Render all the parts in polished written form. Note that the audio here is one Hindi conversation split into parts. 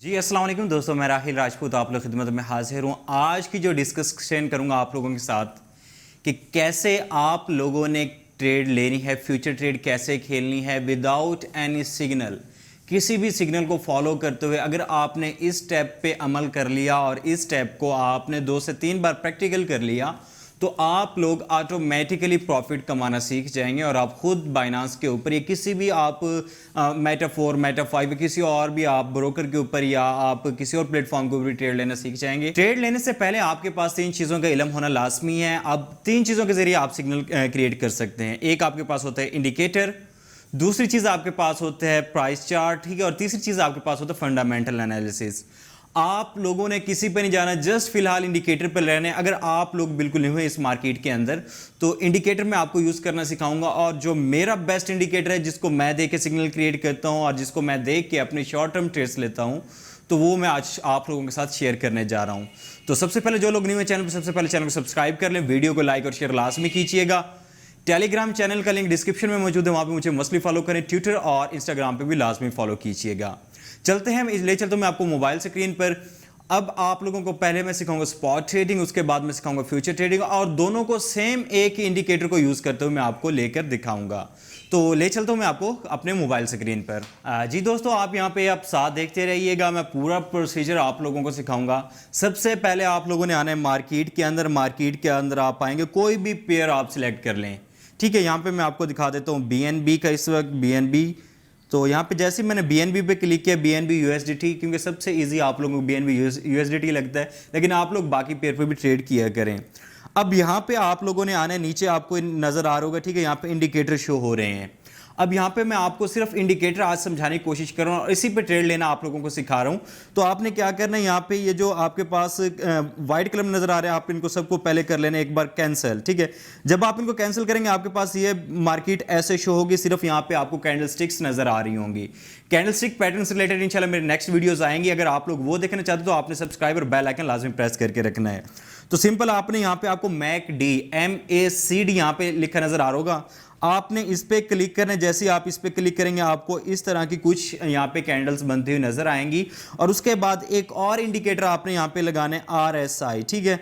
जी अस्सलाम वालेकुम दोस्तों, मैं राहिल राजपूत आप लोग खिदमत में हाजिर हूँ। आज की जो डिस्कशन करूँगा आप लोगों के साथ कि कैसे आप लोगों ने ट्रेड लेनी है, फ्यूचर ट्रेड कैसे खेलनी है विदाउट एनी सिग्नल। किसी भी सिग्नल को फॉलो करते हुए अगर आपने इस स्टेप पे अमल कर लिया और इस स्टेप को आपने 2 से 3 बार प्रैक्टिकल कर लिया तो आप लोग ऑटोमेटिकली प्रॉफिट कमाना सीख जाएंगे और आप खुद बाइनांस के ऊपर या किसी भी आप मेटा4 मेटा5 किसी और भी आप ब्रोकर के ऊपर या आप किसी और प्लेटफॉर्म के ऊपर ट्रेड लेना सीख जाएंगे। ट्रेड लेने से पहले आपके पास 3 चीज़ों का इल्म होना लाजमी है। अब 3 चीज़ों के जरिए आप सिग्नल क्रिएट कर सकते हैं। एक आपके पास होता है इंडिकेटर, दूसरी चीज़ आपके पास होता है प्राइस चार्ट, ठीक है, और तीसरी चीज़ आपके पास होता है फंडामेंटल एनालिसिस। आप लोगों ने किसी पर नहीं जाना, जस्ट फिलहाल इंडिकेटर पर रहने। अगर आप लोग बिल्कुल नहीं हुए इस मार्केट के अंदर तो इंडिकेटर मैं आपको यूज़ करना सिखाऊंगा और जो मेरा बेस्ट इंडिकेटर है जिसको मैं देख के सिग्नल क्रिएट करता हूं और जिसको मैं देख के अपने शॉर्ट टर्म ट्रेड्स लेता हूं तो वो मैं आज आप लोगों के साथ शेयर करने जा रहा हूं। तो सबसे पहले जो लोग नहीं हुए चैनल पर, सबसे पहले चैनल को सब्सक्राइब कर लें, वीडियो को लाइक और शेयर लाजमी कीजिएगा। टेलीग्राम चैनल का लिंक डिस्क्रिप्शन में मौजूद है, वहां पे मुझे मसली फॉलो करें। ट्विटर और इंस्टाग्राम पे भी लाजमी फॉलो कीजिएगा। चलते हैं, ले चलता हूं मैं आपको मोबाइल स्क्रीन पर। अब आप लोगों को पहले मैं सिखाऊंगा स्पॉट ट्रेडिंग, उसके बाद मैं सिखाऊंगा फ्यूचर ट्रेडिंग और दोनों को सेम एक ही इंडिकेटर को यूज करते हुए मैं आपको लेकर दिखाऊंगा। तो ले चलता हूं मैं आपको अपने मोबाइल स्क्रीन पर। जी दोस्तों, आप यहां पे आप साथ देखते रहिएगा, मैं पूरा प्रोसीजर आप लोगों को सिखाऊंगा। सबसे पहले आप लोगों ने आना है मार्केट के अंदर। मार्केट के अंदर आप पाएंगे कोई भी पेयर आप सिलेक्ट कर लें, ठीक है। यहाँ पे मैं आपको दिखा देता हूँ BNB का, इस वक्त BNB। तो यहाँ पे जैसे मैंने BNB पे क्लिक किया, BNB USDT, क्योंकि सबसे इजी आप लोगों को BNB USDT लगता है, लेकिन आप लोग बाकी पेयर पे भी ट्रेड किया करें। अब यहाँ पे आप लोगों ने आना है, नीचे आपको नज़र आ रहा होगा, ठीक है, यहाँ पे इंडिकेटर शो हो रहे हैं। अब यहाँ पे मैं आपको सिर्फ इंडिकेटर आज समझाने की कोशिश कर रहा हूँ और इसी पे ट्रेड लेना आप लोगों को सिखा रहा हूँ। तो आपने क्या करना है, यहाँ पे ये जो आपके पास व्हाइट कलर में नजर आ रहे हैं, आप इनको सबको पहले कर लेना एक बार कैंसिल, ठीक है। जब आप इनको कैंसिल करेंगे आपके पास ये मार्केट ऐसे शो होगी, सिर्फ यहाँ पे आपको कैंडल स्टिक्स नजर आ रही होंगी। कैंडल स्टिक पैटर्न से रिलेटेड इंशाल्लाह मेरे नेक्स्ट वीडियोस आएंगी, अगर आप लोग वो देखना चाहते हो तो आपने सब्सक्राइब और बेल आइकन लाजमी प्रेस करके रखना है। तो सिंपल, आपने यहाँ पे आपको MACD MACD यहाँ पे लिखा नजर आ रहा होगा, आपने इस पे क्लिक करना है। जैसे आप इस पे क्लिक करेंगे आपको इस तरह की कुछ यहाँ पे कैंडल्स बनती हुई नजर आएंगी और उसके बाद एक और इंडिकेटर आपने यहाँ पे लगाने RSI, ठीक है।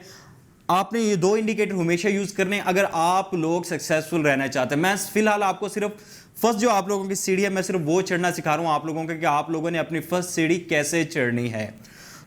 आपने ये 2 इंडिकेटर हमेशा यूज करने अगर आप लोग सक्सेसफुल रहना चाहते हैं। मैं फिलहाल आपको सिर्फ फर्स्ट जो आप लोगों की सीढ़ी है मैं सिर्फ वो चढ़ना सिखा रहा हूं आप लोगों को कि आप लोगों ने अपनी फर्स्ट सीढ़ी कैसे चढ़नी है।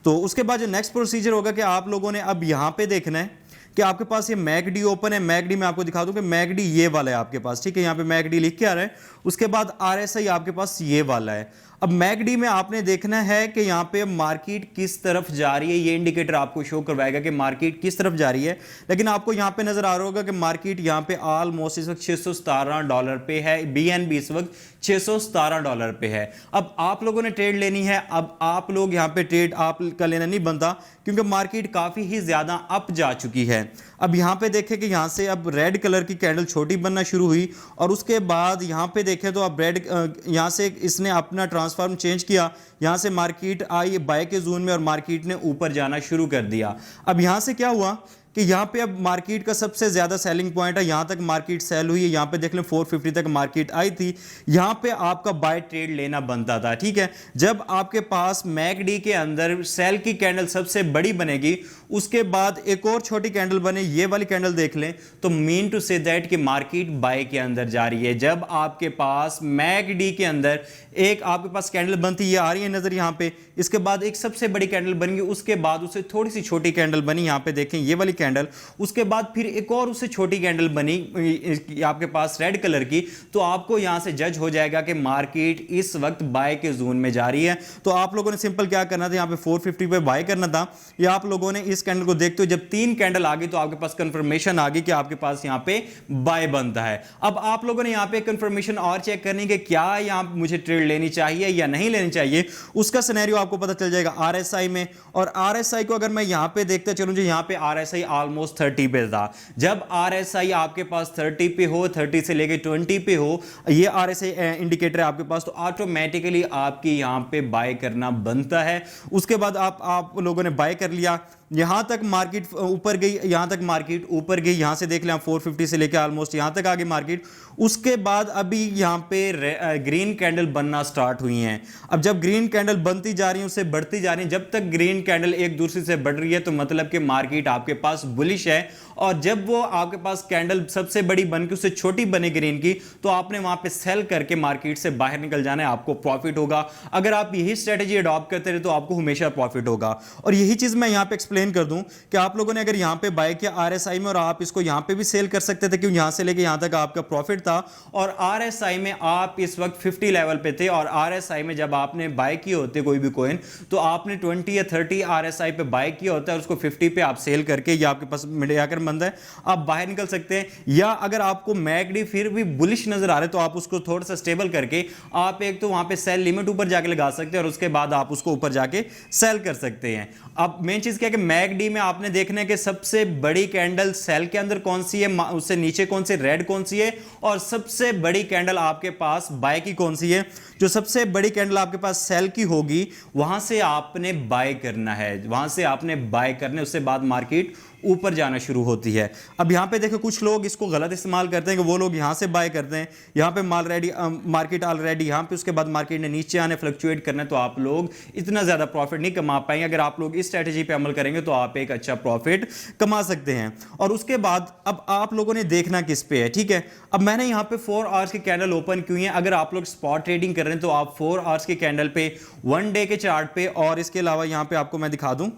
तो उसके बाद जो नेक्स्ट प्रोसीजर होगा कि आप लोगों ने अब यहां पे देखना है कि आपके पास ये MACD ओपन है। MACD में आपको दिखा दूं कि MACD ये वाला है आपके पास, ठीक है। यहाँ पे MACD लिख के आ रहा है, उसके बाद RSI आपके पास ये वाला है। अब MACD में आपने देखना है कि यहाँ पे मार्केट किस तरफ जा रही है, ये इंडिकेटर आपको शो करवाएगा कि मार्केट किस तरफ जा रही है। लेकिन आपको यहाँ पे नजर आ रहा होगा कि मार्केट यहाँ पे ऑलमोस्ट इस वक्त $617 पे है, BNB इस वक्त $617 पे है। अब आप लोगों ने ट्रेड लेनी है, अब आप लोग यहाँ पे ट्रेड आपका लेना नहीं बनता क्योंकि मार्केट काफी ही ज्यादा अप जा चुकी है। अब यहाँ पे देखें कि यहाँ से अब रेड कलर की कैंडल छोटी बनना शुरू हुई और उसके बाद यहाँ पे देखें तो अब रेड यहाँ से इसने अपना ट्रांसफॉर्म चेंज किया, यहाँ से मार्केट आई बाय के जोन में और मार्केट ने ऊपर जाना शुरू कर दिया। अब यहाँ से क्या हुआ कि यहाँ पे अब मार्केट का सबसे ज्यादा सेलिंग पॉइंट है, यहाँ तक मार्केट सेल हुई है। यहाँ पे देख लें 450 तक मार्केट आई थी, यहाँ पे आपका बाय ट्रेड लेना बनता था, ठीक है। जब आपके पास MACD के अंदर सेल की कैंडल सबसे बड़ी बनेगी, उसके बाद एक और छोटी कैंडल बने, ये वाली कैंडल देख लें, तो मीन टू से दैट कि मार्केट बाय के अंदर जा रही है। जब आपके पास MACD के अंदर एक आपके पास कैंडल बनती है, आ रही है नजर यहाँ पे, इसके बाद एक सबसे बड़ी कैंडल बनेगी, उसके बाद उससे थोड़ी सी छोटी कैंडल बनी, यहाँ पे देखें ये वाली कैंडल, उसके बाद फिर एक और उससे छोटी कैंडल बनी आपके पास रेड कलर की। तो आपको यहां से जज हो जाएगा कि मार्केट इस वक्त बाय के जोन में जा रही है। तो आप लोगों ने सिंपल क्या करना था, यहां पे 450 पे बाय करना था, या आप लोगों ने इस कैंडल को देखते हो जब 3 कैंडल आ गई तो आपके पास कंफर्मेशन आ गई कि आपके पास यहां पे बाय बनता है। अब आप लोगों ने यहां पे कंफर्मेशन और चेक करनी कि क्या यहां मुझे ट्रेड लेनी चाहिए या नहीं लेनी चाहिए, उसका सिनेरियो आपको पता चल जाएगा RSI में। और RSI को अगर मैं यहां पे देखते चलूं, जो यहां पे RSI ऑलमोस्ट 30 पे था। जब RSI आपके पास 30 पे हो, 30 से लेके 20 पे हो, ये RSI इंडिकेटर है आपके पास, तो ऑटोमेटिकली आपकी यहां पे बाय करना बनता है। उसके बाद आप लोगों ने बाय कर लिया। यहां तक मार्केट ऊपर गई, यहां तक मार्केट ऊपर गई, यहां से देख लें 450 से लेकर ऑलमोस्ट यहां तक आगे मार्केट। उसके बाद अभी यहां पे ग्रीन कैंडल बनना स्टार्ट हुई हैं। अब जब ग्रीन कैंडल बनती जा रही है, उससे बढ़ती जा रही है, जब तक ग्रीन कैंडल एक दूसरे से बढ़ रही है तो मतलब कि मार्केट आपके पास बुलिश है। और जब वो आपके पास कैंडल सबसे बड़ी बन के उससे छोटी बने ग्रीन की, तो आपने वहां पे सेल करके मार्केट से बाहर निकल जाना है, आपको प्रॉफिट होगा। अगर आप यही स्ट्रेटेजी अडॉप्ट करते रहे तो आपको हमेशा प्रॉफिट होगा। और यही चीज मैं यहां पे एक्सप्लेन कर दूं कि आप लोगों ने अगर यहां पे बाय किया आरएसआई में, और आप इसको यहां पे भी सेल कर सकते थे, क्योंकि यहां से लेके यहां तक आपका प्रॉफिट था। और आरएसआई में आप इस वक्त 50 लेवल पे थे, और आरएसआई में जब आपने बाय किए होते कोई भी कॉइन, तो आपने 20 या 30 आरएसआई पे बाय किया होता है, उसको 50 पे आप सेल करके, या आपके पास मिडियाकर मंद है, आप बाहर निकल सकते हैं। या अगर आपको मैकडी फिर भी बुलिश नजर आ रहा है तो आप उसको थोड़ा सा स्टेबल करके आप एक तो वहां पे सेल लिमिट ऊपर जाके लगा सकते हैं, और उसके बाद आप उसको ऊपर जाके सेल कर सकते हैं। अब मेन चीज क्या है कि मैकडी में आपने देखना है कि सबसे बड़ी कैंडल सेल के अंदर कौन सी है, उससे नीचे कौन सी रेड कौन सी है, और सबसे बड़ी कैंडल आपके पास बाय की कौन सी है। जो सबसे बड़ी कैंडल आपके पास सेल की होगी वहां से आपने बाय करना है, वहां से आपने बाय करने, उससे बाद मार्केट ऊपर जाना शुरू होती है। अब यहां पे देखो कुछ लोग इसको गलत इस्तेमाल करते हैं कि वो लोग यहां से बाय करते हैं, यहां पे मार्केट ऑलरेडी यहां पे, उसके बाद मार्केट ने नीचे आने फ्लक्चुएट करना है, तो आप लोग इतना ज्यादा प्रॉफिट नहीं कमा पाएंगे। अगर आप लोग इस स्ट्रेटेजी पे अमल करेंगे तो आप एक अच्छा प्रॉफिट कमा सकते हैं। और उसके बाद अब आप लोगों ने देखना किस पे है, ठीक है। अब मैंने यहां पे 4 आवर्स की कैंडल ओपन की है। अगर आप लोग स्पॉट ट्रेडिंग कर रहे हैं तो आप 4 आवर्स की कैंडल पे, 1 डे के चार्ट पे, और इसके अलावा यहां पे आपको मैं दिखा दूं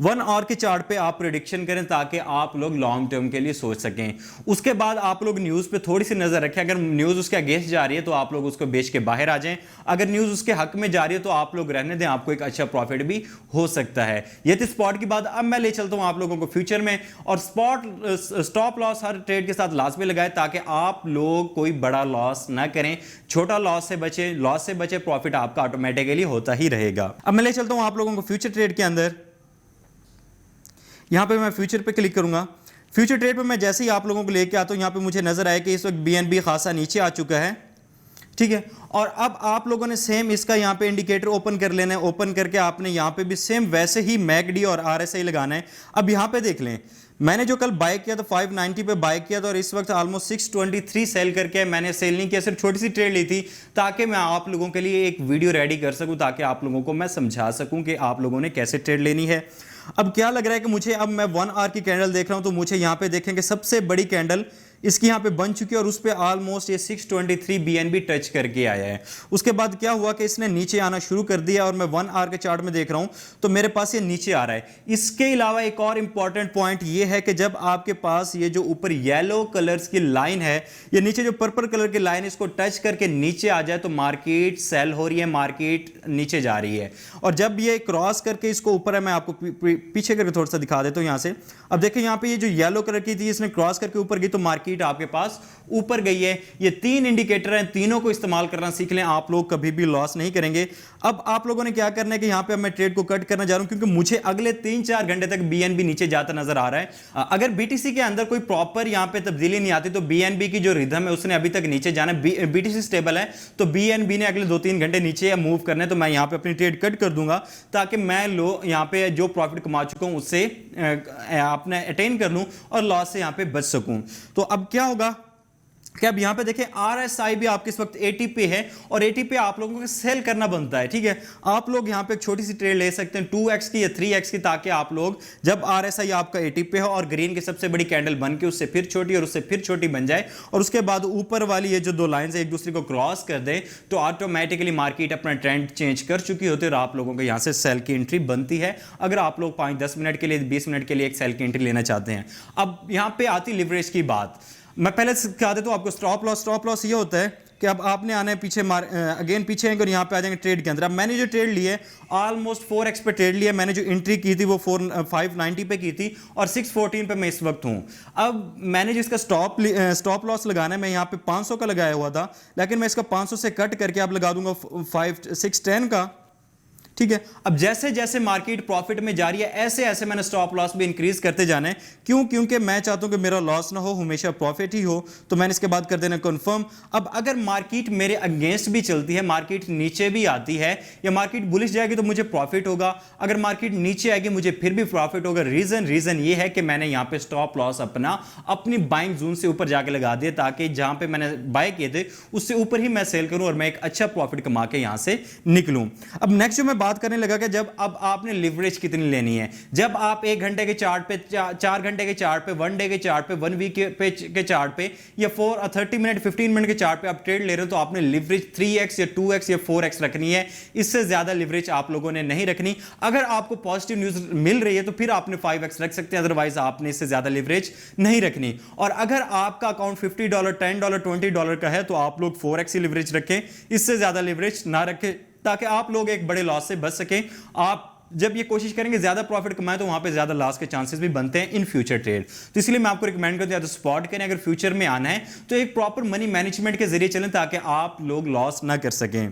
1 आवर के चार्ट पे आप प्रेडिक्शन करें, ताकि आप लोग लॉन्ग टर्म के लिए सोच सकें। उसके बाद आप लोग न्यूज़ पे थोड़ी सी नज़र रखें। अगर न्यूज़ उसके अगेंस्ट जा रही है तो आप लोग उसको बेच के बाहर आ जाएं। अगर न्यूज़ उसके हक में जा रही है तो आप लोग रहने दें, आपको एक अच्छा प्रॉफिट भी हो सकता है। ये थी स्पॉट की बात। अब मैं ले चलता हूं आप लोगों को फ्यूचर में। और स्टॉप लॉस हर ट्रेड के साथ लास्ट में लगाए, ताकि आप लोग कोई बड़ा लॉस ना करें, छोटा लॉस से बचे, प्रॉफिट आपका ऑटोमेटिकली होता ही रहेगा। अब मैं ले चलता हूं आप लोगों को फ्यूचर ट्रेड के अंदर। यहां पे मैं फ्यूचर पे क्लिक करूंगा। फ्यूचर ट्रेड पे मैं जैसे ही आप लोगों को लेके आता हूं, यहां पे मुझे नजर आया कि इस वक्त बीएनबी खासा नीचे आ चुका है, ठीक है। और अब आप लोगों ने सेम इसका यहां पे इंडिकेटर ओपन कर लेना है। ओपन करके आपने यहां पे भी सेम वैसे ही मैकडी और आरएसआई लगाना है। अब यहां पे देख लें, मैंने जो कल बाय किया था 590 पे बाय किया था, और इस वक्त ऑलमोस्ट 623 सेल करके, मैंने सेल नहीं किया, सिर्फ छोटी सी ट्रेड ली थी, ताकि मैं आप लोगों के लिए एक वीडियो रेडी कर सकूं, ताकि आप लोगों को मैं समझा सकूं कि आप लोगों ने कैसे ट्रेड लेनी है। अब क्या लग रहा है कि मुझे, अब मैं 1 आवर की कैंडल देख रहा हूं, तो मुझे यहां पे देखें कि सबसे बड़ी कैंडल इसकी यहां पे बन चुकी है, और उस पे ऑलमोस्ट ये 623 बीएनबी टच करके आया है। उसके बाद क्या हुआ कि इसने नीचे आना शुरू कर दिया, और मैं 1 आवर के चार्ट में देख रहा हूं तो मेरे पास ये नीचे आ रहा है। इसके अलावा एक और इंपॉर्टेंट पॉइंट ये है कि जब आपके पास ये जो ऊपर येलो कलर्स की लाइन है, ये नीचे जो पर्पल कलर की लाइन, इसको टच करके नीचे आ जाए तो मार्केट सेल हो रही है, मार्केट नीचे जा रही है। और जब ये क्रॉस करके इसको ऊपर है, मैं आपको पीछे करके थोड़ा सा दिखा देता हूं। यहां से अब देखिए, यहां पे ये जो येलो कलर की थी, इसने क्रॉस करके ऊपर गई तो मार्केट आपके पास ऊपर गई है। ये 3 इंडिकेटर हैं, तीनों को इस्तेमाल करना सीख लें, आप लोग कभी भी लॉस नहीं करेंगे। अब आप लोगों ने क्या करना है कि यहां पे मैं ट्रेड को कट करना जा रहा हूं, क्योंकि मुझे अगले 3-4 घंटे तक बीएनबी नीचे जाता नजर आ रहा है। अगर बीटीसी के अंदर कोई प्रॉपर यहां पे तब्दीली नहीं आती तो बीएनबी की जो रिदम है उसने अभी तक नीचे जाना है। बीटीसी स्टेबल है तो बीएनबी ने अगले 2-3 घंटे नीचे मूव करना है, तो मैं यहां पे अपनी ट्रेड कट कर दूंगा, ताकि मैं यहां पे जो प्रॉफिट कमा चुका हूं उससे अपने अटेन कर लूं और लॉस से यहां पे बच सकूं। तो अब क्या होगा कि अब यहां पे देखें, आरएसआई भी आपके इस वक्त 80 पे है, और 80 पे आप लोगों को सेल करना बनता है, ठीक है। आप लोग यहां पे एक छोटी सी ट्रेड ले सकते हैं 2x की या 3x की, ताकि आप लोग जब आरएसआई आपका 80 पे हो और ग्रीन की सबसे बड़ी कैंडल बन के उससे फिर छोटी और उससे फिर छोटी बन जाए, और उसके बाद ऊपर वाली ये जो 2 लाइंस एक दूसरे को क्रॉस कर दे, तो ऑटोमेटिकली मार्केट अपना ट्रेंड चेंज कर चुकी होती है, और आप लोगों को यहां से सेल की एंट्री बनती है, अगर आप लोग 5-10 मिनट के लिए, 20 मिनट के लिए एक सेल की एंट्री लेना चाहते हैं। अब यहां पर आती लिवरेज की बात। मैं पहले सिखा देता हूं आपको स्टॉप लॉस ये होता है कि अब आपने आना है पीछे, अगेन पीछे आएंगे और यहां पे आ जाएंगे ट्रेड के अंदर। अब मैंने जो ट्रेड ली है ऑलमोस्ट 4x पे ट्रेड लिया, मैंने जो एंट्री की थी वो 590 पे की थी, और 614 पे मैं इस वक्त हूं। अब मैंने जिसका स्टॉप लॉस लगाना है, मैं यहां पे 500 का लगाया हुआ था, लेकिन मैं इसका 500 से कट करके आप लगा दूंगा 610 का, ठीक है। अब जैसे जैसे मार्केट प्रॉफिट में जा रही है ऐसे ऐसे मैंने स्टॉप लॉस भी इंक्रीज करते जाना है। क्यों? क्योंकि मैं चाहता हूं कि मेरा लॉस ना हो, हमेशा प्रॉफिट ही हो। तो मैंने इसके बाद कर देना कंफर्म। अब अगर मार्केट मेरे अगेंस्ट भी चलती है, मार्केट नीचे भी आती है या मार्केट बुलिश जाएगी तो मुझे प्रॉफिट होगा, अगर मार्केट नीचे आएगी मुझे फिर भी प्रॉफिट होगा। रीजन ये है कि मैंने यहां पे स्टॉप लॉस अपनी बाइंग जोन से ऊपर जाके लगा दिया, ताकि जहां पे मैंने बाय किए थे उससे ऊपर ही मैं सेल करूं और मैं एक अच्छा प्रॉफिट कमा के यहां से निकलूं। अब नेक्स्ट जो मैं बात करने लगा कि जब अब आपने लिवरेज कितनी लेनी है। जब आप 1 घंटे के चार्ट पे, 4 घंटे के चार्ट पे, 1 डे के चार्ट पे, 1 वीक के चार्ट पे या 30 मिनट 15 मिनट के चार्ट पे आप ट्रेड ले रहे हो तो आपने लिवरेज 3x या 2x या 4x रखनी है। इससे ज्यादा लिवरेज आप लोगों ने नहीं रखनी। अगर आपको पॉजिटिव न्यूज मिल रही है तो फिर आपने 5x रख सकते हैं, अदरवाइज आपने इससे ज्यादा लिवरेज नहीं रखनी। और अगर आपका अकाउंट $50, $10, $20 का है तो आप लोग 4x ही लिवरेज रखें, इससे ज्यादा लिवरेज ना रखें, ताकि आप लोग एक बड़े लॉस से बच सकें। आप जब ये कोशिश करेंगे ज्यादा प्रॉफिट कमाएं तो वहां पे ज्यादा लॉस के चांसेस भी बनते हैं इन फ्यूचर ट्रेड। तो इसलिए मैं आपको रिकमेंड करता हूं तो स्पॉट करें, अगर फ्यूचर में आना है तो एक प्रॉपर मनी मैनेजमेंट के जरिए चलें ताकि आप लोग लॉस ना कर सकें।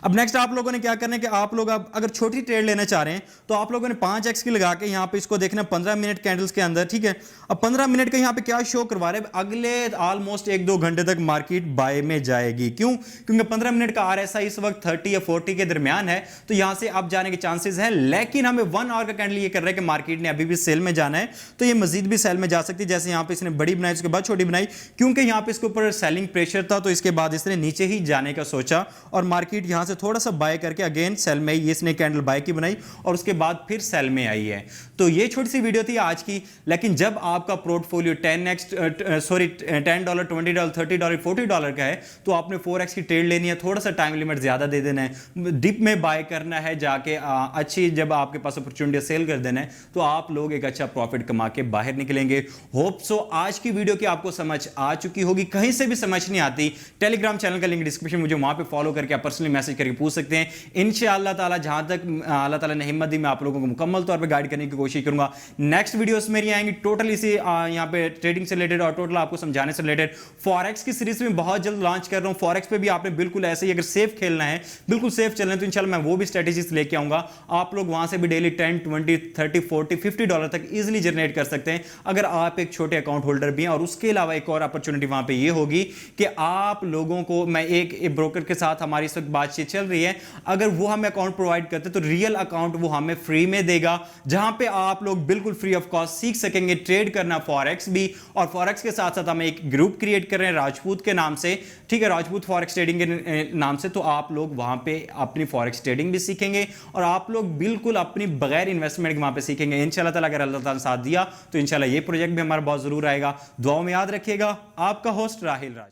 अब नेक्स्ट आप लोगों ने क्या करना है कि आप लोग अब अगर छोटी ट्रेड लेना चाह रहे हैं तो आप लोगों ने 5x की लगा के यहां पे इसको देखना 15 मिनट कैंडल्स के अंदर, ठीक है। अब 15 मिनट का यहां पे क्या शो करवा रहे हैं, अगले ऑलमोस्ट 1-2 घंटे तक मार्केट बाय में जाएगी। क्यों? क्योंकि 15 मिनट का RSI इस वक्त 30 या 40 के दरमियान है, तो यहां से अब जाने के चांसेस हैं। लेकिन हमें 1 आवर का कैंडल ये कर रहा है कि मार्केट ने अभी भी सेल में जाना है, तो ये मजीद भी सेल में जा सकती है। जैसे यहां पे इसने बड़ी बनाई, उसके बाद छोटी बनाई, क्योंकि यहां पे इसके ऊपर सेलिंग प्रेशर था, तो इसके बाद इसने नीचे ही जाने का सोचा और मार्केट यहां से थोड़ा सा बाय करके अगेन सेल में, ये इसने कैंडल बाय की बनाई और उसके बाद फिर सेल में आई है। तो ये छोटी सी वीडियो थी आज की। लेकिन जब आपका पोर्टफोलियो $10, $20, $30, $40 का है तो आपने 4x की ट्रेड लेनी है। थोड़ा सा टाइम लिमिट ज्यादा दे देना है, डिप में बाय करना है जाके, अच्छी जब आपके पास अपॉर्चुनिटी सेल कर देना है तो आप लोग एक अच्छा प्रॉफिट कमा के बाहर निकलेंगे। होप सो आज की वीडियो की आपको समझ आ चुकी होगी। कहीं से भी समझ नहीं आती, टेलीग्राम चैनल का लिंक डिस्क्रिप्शन, मुझे वहां पे फॉलो करके आप पर्सनली मैसेज करके पूछ सकते हैं। इंशाअल्लाह ताला जहां तक अल्लाह ताला ने हिम्मत दी मैं आप लोगों को मुकम्मल तौर पे गाइड करने की कोशिश करूंगा। नेक्स्ट वीडियोस मेरी आएंगी टोटल इसी यहां पे ट्रेडिंग से रिलेटेड और टोटल आपको समझाने से रिलेटेड। फॉरेक्स की सीरीज में बहुत जल्द लॉन्च कर रहा हूं। फॉरेक्स पे भी आपने बिल्कुल ऐसे ही अगर सेफ खेलना है, बिल्कुल सेफ चलना है तो इंशाल्लाह मैं वो भी स्ट्रेटेजीज लेके आऊंगा। आप लोग वहां से भी डेली 10, 20, 30, 40, $50 तक इजीली जनरेट कर सकते हैं अगर आप एक छोटे अकाउंट होल्डर भी हैं। और उसके अलावा एक और अपॉर्चुनिटी वहां पे ये होगी कि आप लोगों को, मैं एक ब्रोकर के साथ हमारी इस वक्त बातचीत चल रही है, अगर वो हमें अकाउंट प्रोवाइड करते तो रियल अकाउंट वो हमें फ्री में देगा, जहां पे आप लोग बिल्कुल फ्री ऑफ कॉस्ट सीख सकेंगे ट्रेड करना फॉरेक्स भी। और फॉरेक्स के साथ साथ हम एक ग्रुप क्रिएट कर रहे हैं राजपूत के नाम से, ठीक है, राजपूत फॉरेक्स ट्रेडिंग के नाम से। तो आप लोग वहां पे अपनी फॉरेक्स ट्रेडिंग भी सीखेंगे और आप लोग बिल्कुल अपनी बगैर इन्वेस्टमेंट के वहां पे सीखेंगे इंशाल्लाह ताला। अगर अल्लाह ताला ने साथ दिया तो इंशाल्लाह ये प्रोजेक्ट भी हमारा बहुत जरूर आएगा। दुआओं में याद रखिएगा। आपका होस्ट राहिल राज।